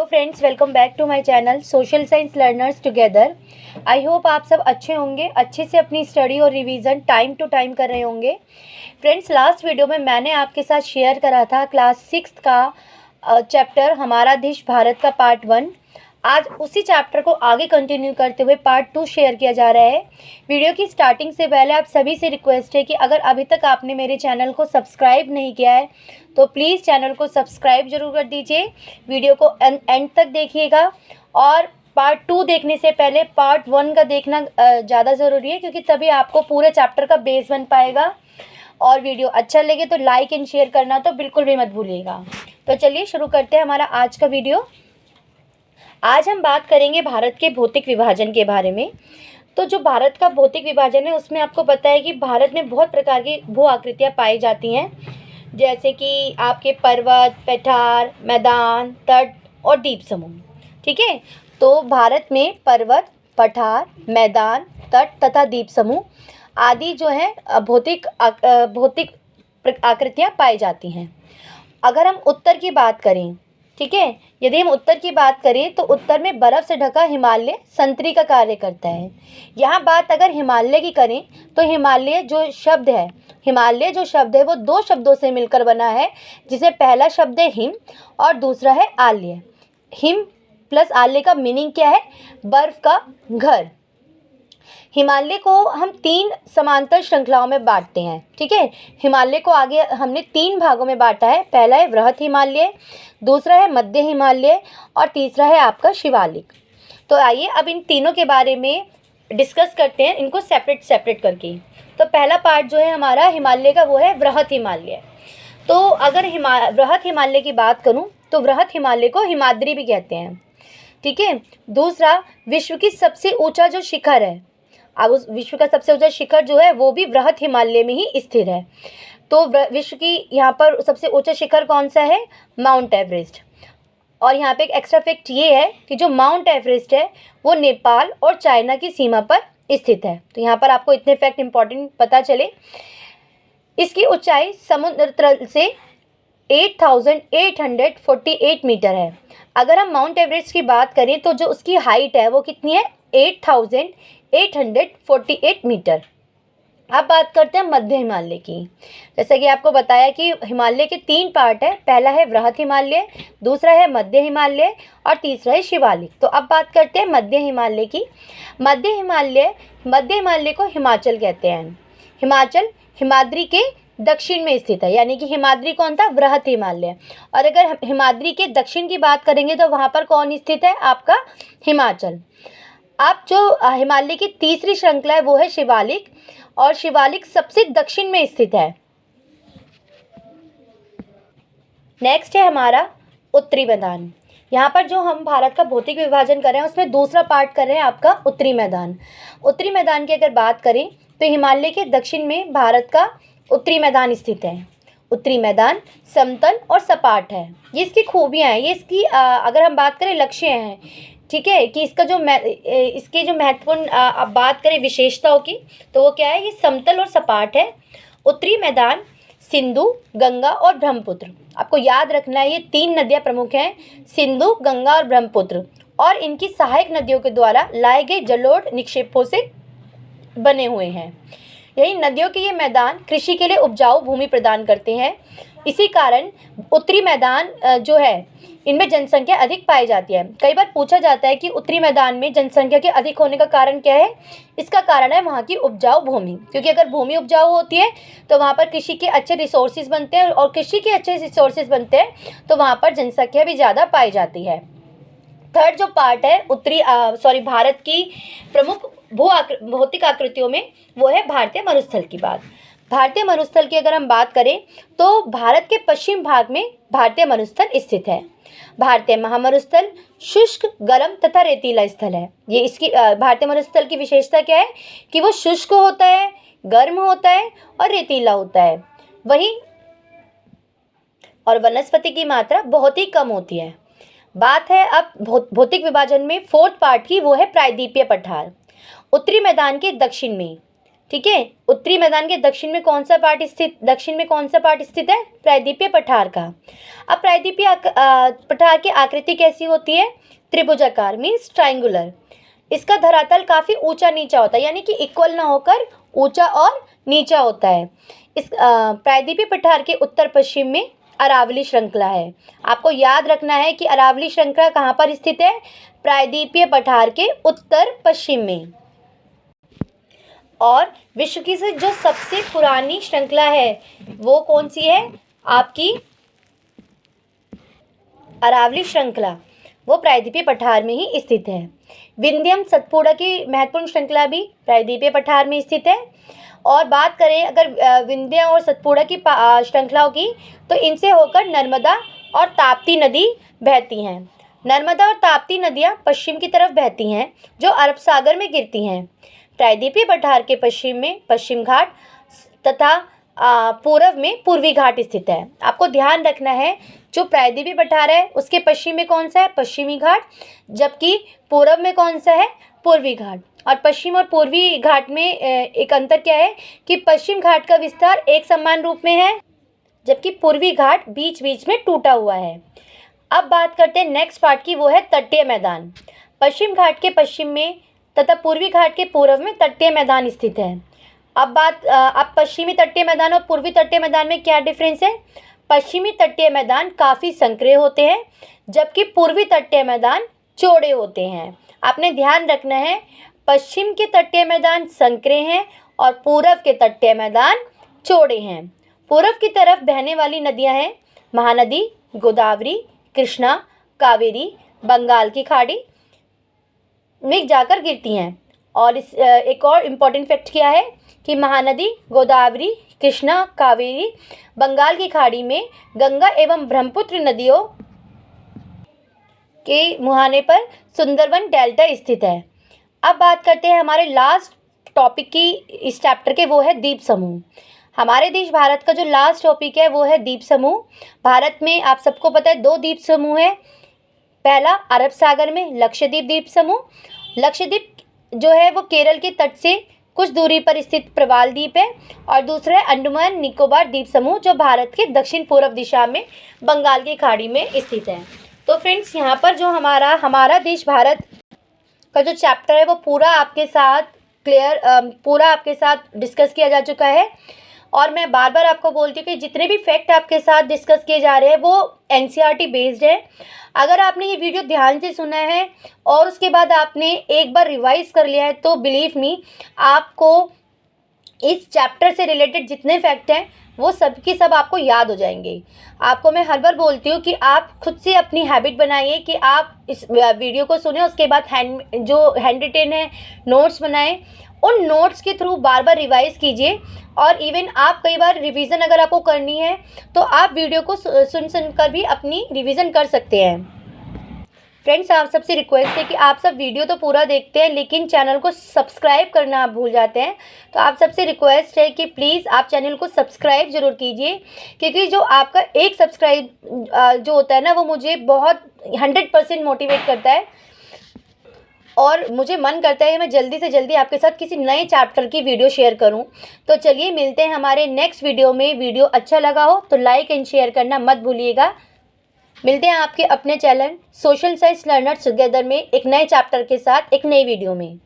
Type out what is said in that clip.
Friends, welcome back to my channel social science learners together. I hope आप सब अच्छे होंगे, अच्छे से अपनी स्टडी और रिवीजन टाइम टू टाइम कर रहे होंगे। फ्रेंड्स, लास्ट वीडियो में मैंने आपके साथ शेयर करा था क्लास 6 का चैप्टर हमारा देश भारत का पार्ट 1। आज उसी चैप्टर को आगे कंटिन्यू करते हुए पार्ट 2 शेयर किया जा रहा है। वीडियो की स्टार्टिंग से पहले आप सभी से रिक्वेस्ट है कि अगर अभी तक आपने मेरे चैनल को सब्सक्राइब नहीं किया है तो प्लीज़ चैनल को सब्सक्राइब जरूर कर दीजिए। वीडियो को एंड तक देखिएगा और पार्ट 2 देखने से पहले पार्ट 1 का देखना ज़्यादा ज़रूरी है, क्योंकि तभी आपको पूरे चैप्टर का बेस बन पाएगा। और वीडियो अच्छा लगे तो लाइक एंड शेयर करना तो बिल्कुल भी मत भूलिएगा। तो चलिए शुरू करते हैं हमारा आज का वीडियो। आज हम बात करेंगे भारत के भौतिक विभाजन के बारे में। तो जो भारत का भौतिक विभाजन है उसमें आपको पता है कि भारत में बहुत प्रकार की भू आकृतियाँ पाई जाती हैं, जैसे कि आपके पर्वत, पठार, मैदान, तट और द्वीप समूह। ठीक है, तो भारत में पर्वत, पठार, मैदान, तट तथा द्वीप समूह आदि जो है भौतिक आकृतियाँ पाई जाती हैं। अगर हम उत्तर की बात करें, ठीक है, यदि हम उत्तर की बात करें तो उत्तर में बर्फ़ से ढका हिमालय संतरी का कार्य करता है। यहाँ बात अगर हिमालय की करें तो हिमालय जो शब्द है वो दो शब्दों से मिलकर बना है, जिसे पहला शब्द है हिम और दूसरा है आल्य। हिम प्लस आल्य का मीनिंग क्या है? बर्फ़ का घर। हिमालय को हम 3 समांतर श्रृंखलाओं में बांटते हैं। ठीक है, हिमालय को आगे हमने 3 भागों में बांटा है। पहला है वृहत हिमालय, दूसरा है मध्य हिमालय और तीसरा है आपका शिवालिक। तो आइए अब इन तीनों के बारे में डिस्कस करते हैं, इनको सेपरेट करके। तो पहला पार्ट जो है हमारा हिमालय का वो है वृहत हिमालय। तो अगर वृहत हिमालय की बात करूँ तो वृहत हिमालय को हिमाद्री भी कहते हैं। ठीक है, दूसरा विश्व की सबसे ऊँचा जो शिखर है, अब उस विश्व का सबसे ऊंचा शिखर जो है वो भी वृहत हिमालय में ही स्थित है। तो विश्व की यहाँ पर सबसे ऊंचा शिखर कौन सा है? Mount Everest. और यहाँ पे एक एक्स्ट्रा फैक्ट ये है कि जो माउंट एवरेस्ट है वो नेपाल और चाइना की सीमा पर स्थित है। तो यहाँ पर आपको इतने फैक्ट इंपॉर्टेंट पता चले। इसकी ऊंचाई समुद्र तल से 8,848 मीटर है। अगर हम माउंट एवरेस्ट की बात करें तो जो उसकी हाइट है वो कितनी है? 8,848 मीटर। अब बात करते हैं मध्य हिमालय की। जैसे कि आपको बताया कि हिमालय के 3 पार्ट है। पहला है वृहत हिमालय, दूसरा है मध्य हिमालय और तीसरा है शिवालिक। तो अब बात करते हैं मध्य हिमालय की। मध्य हिमालय को हिमाचल कहते हैं। हिमाचल हिमाद्री के दक्षिण में स्थित है, यानी कि हिमाद्री कौन था? वृहत हिमालय। और अगर हिमाद्री के दक्षिण की बात करेंगे तो वहाँ पर कौन स्थित है? आपका हिमाचल। अब जो हिमालय की तीसरी श्रृंखला है वो है शिवालिक, और शिवालिक सबसे दक्षिण में स्थित है। नेक्स्ट है हमारा उत्तरी मैदान। यहाँ पर जो हम भारत का भौतिक विभाजन कर रहे हैं उसमें दूसरा पार्ट कर रहे हैं आपका उत्तरी मैदान। उत्तरी मैदान की अगर बात करें तो हिमालय के दक्षिण में भारत का उत्तरी मैदान स्थित है। उत्तरी मैदान समतल और सपाट है। ये इसकी खूबियाँ हैं, ये इसकी अगर हम बात करें लक्ष्य हैं, ठीक है, कि इसका जो इसके जो महत्वपूर्ण अब बात करें विशेषताओं की तो वो क्या है? ये समतल और सपाट है। उत्तरी मैदान सिंधु, गंगा और ब्रह्मपुत्र, आपको याद रखना है ये 3 नदियाँ प्रमुख हैं, सिंधु, गंगा और ब्रह्मपुत्र, और इनकी सहायक नदियों के द्वारा लाए गए जलोढ़ निक्षेपों से बने हुए हैं। यही नदियों के ये मैदान कृषि के लिए उपजाऊ भूमि प्रदान करते हैं। इसी कारण उत्तरी मैदान जो है इनमें जनसंख्या अधिक पाई जाती है। कई बार पूछा जाता है कि उत्तरी मैदान में जनसंख्या के अधिक होने का कारण क्या है? इसका कारण है वहाँ की उपजाऊ भूमि, क्योंकि अगर भूमि उपजाऊ होती है तो वहाँ पर कृषि के अच्छे रिसोर्सेज बनते हैं, और कृषि के अच्छे रिसोर्सेज बनते हैं तो वहाँ पर जनसंख्या भी ज़्यादा पाई जाती है। थर्ड जो पार्ट है भारत की प्रमुख भौतिक आकृतियों में वो है भारतीय मरुस्थल की बात। भारतीय मरुस्थल की अगर हम बात करें तो भारत के पश्चिम भाग में भारतीय मरुस्थल स्थित है। भारतीय महामरुस्थल शुष्क, गर्म तथा रेतीला स्थल है। ये इसकी भारतीय मरुस्थल की विशेषता क्या है? कि वो शुष्क होता है, गर्म होता है और रेतीला होता है। और वनस्पति की मात्रा बहुत ही कम होती है। बात है अब भौतिक विभाजन में 4th पार्ट की, वो है प्रायद्वीपीय पठार। उत्तरी मैदान के दक्षिण में ठीक है। उत्तरी मैदान के दक्षिण में कौन सा पार्ट स्थित है? प्रायद्वीपीय पठार का। अब प्रायद्वीपीय पठार की आकृति कैसी होती है? त्रिभुजाकार, मीन्स ट्राइंगुलर। इसका धरातल काफ़ी ऊंचा नीचा होता है, यानी कि इक्वल ना होकर ऊंचा और नीचा होता है। इस प्रायद्वीपीय पठार के उत्तर पश्चिम में अरावली श्रृंखला है। आपको याद रखना है कि अरावली श्रृंखला कहाँ पर स्थित है? प्रायद्वीपीय पठार के उत्तर पश्चिम में। और विश्व की जो सबसे पुरानी श्रृंखला है वो कौन सी है? आपकी अरावली श्रृंखला, वो प्रायद्वीपीय पठार में ही स्थित है। विंध्यम सतपुड़ा की महत्वपूर्ण श्रृंखला भी प्रायद्वीपीय पठार में स्थित है। और बात करें अगर विंध्य और सतपुड़ा की श्रृंखलाओं की, तो इनसे होकर नर्मदा और ताप्ती नदी बहती हैं। नर्मदा और ताप्ती नदियाँ पश्चिम की तरफ बहती हैं, जो अरब सागर में गिरती हैं। प्रायद्वीपीय पठार के पश्चिम में पश्चिम घाट तथा पूर्व में पूर्वी घाट स्थित है। आपको ध्यान रखना है, जो प्रायद्वीपीय पठार है उसके पश्चिम में कौन सा है? पश्चिमी घाट, जबकि पूर्व में कौन सा है? पूर्वी घाट। और पश्चिम और पूर्वी घाट में एक अंतर क्या है कि पश्चिम घाट का विस्तार एक समान रूप में है, जबकि पूर्वी घाट बीच बीच में टूटा हुआ है। अब बात करते हैं नेक्स्ट पार्ट की, वो है तटीय मैदान। पश्चिम घाट के पश्चिम में तथा पूर्वी घाट के पूर्व में तटीय मैदान स्थित है। अब पश्चिमी तटीय मैदान और पूर्वी तटीय मैदान में क्या डिफरेंस है? पश्चिमी तटीय मैदान काफ़ी संकरे होते हैं, जबकि पूर्वी तटीय मैदान चौड़े होते हैं। आपने ध्यान रखना है, पश्चिम के तटीय मैदान संकरे हैं और पूर्व के तटीय मैदान चौड़े हैं। पूर्व की तरफ बहने वाली नदियां हैं महानदी, गोदावरी, कृष्णा, कावेरी, बंगाल की खाड़ी में जाकर गिरती हैं। और इस एक और इम्पॉर्टेंट फैक्ट क्या है कि महानदी, गोदावरी, कृष्णा, कावेरी, बंगाल की खाड़ी में गंगा एवं ब्रह्मपुत्र नदियों के मुहाने पर सुंदरवन डेल्टा स्थित है। अब बात करते हैं हमारे लास्ट टॉपिक की इस चैप्टर के, वो है द्वीप समूह। हमारे देश भारत का जो लास्ट टॉपिक है वो है द्वीप समूह। भारत में आप सबको पता है 2 द्वीप समूह है। पहला अरब सागर में लक्षद्वीप द्वीप समूह। लक्षद्वीप जो है वो केरल के तट से कुछ दूरी पर स्थित प्रवाल द्वीप है। और दूसरा है अंडमान निकोबार द्वीप समूह, जो भारत के दक्षिण पूर्व दिशा में बंगाल की खाड़ी में स्थित है। तो फ्रेंड्स, यहाँ पर जो हमारा देश भारत का जो चैप्टर है वो पूरा आपके साथ डिस्कस किया जा चुका है। और मैं बार बार आपको बोलती हूँ कि जितने भी फैक्ट आपके साथ डिस्कस किए जा रहे हैं वो एनसीईआरटी बेस्ड है। अगर आपने ये वीडियो ध्यान से सुना है और उसके बाद आपने एक बार रिवाइज कर लिया है, तो बिलीव मी, आपको इस चैप्टर से रिलेटेड जितने फैक्ट हैं वो सब की सब आपको याद हो जाएंगे। आपको मैं हर बार बोलती हूँ कि आप खुद से अपनी हैबिट बनाइए कि आप इस वीडियो को सुने, उसके बाद हैंड रिटेन है नोट्स बनाएं, उन नोट्स के थ्रू बार बार रिवाइज कीजिए। और इवन आप कई बार रिवीजन अगर आपको करनी है तो आप वीडियो को सुनकर भी अपनी रिवीजन कर सकते हैं। फ्रेंड्स, आप सबसे रिक्वेस्ट है कि आप सब वीडियो तो पूरा देखते हैं लेकिन चैनल को सब्सक्राइब करना आप भूल जाते हैं। तो आप सबसे रिक्वेस्ट है कि प्लीज़ आप चैनल को सब्सक्राइब ज़रूर कीजिए, क्योंकि जो आपका एक सब्सक्राइब जो होता है ना, वो मुझे बहुत 100% मोटिवेट करता है और मुझे मन करता है मैं जल्दी से जल्दी आपके साथ किसी नए चैप्टर की वीडियो शेयर करूं। तो चलिए मिलते हैं हमारे नेक्स्ट वीडियो में। वीडियो अच्छा लगा हो तो लाइक एंड शेयर करना मत भूलिएगा। मिलते हैं आपके अपने channel social science learners together में एक नए चैप्टर के साथ एक नई वीडियो में।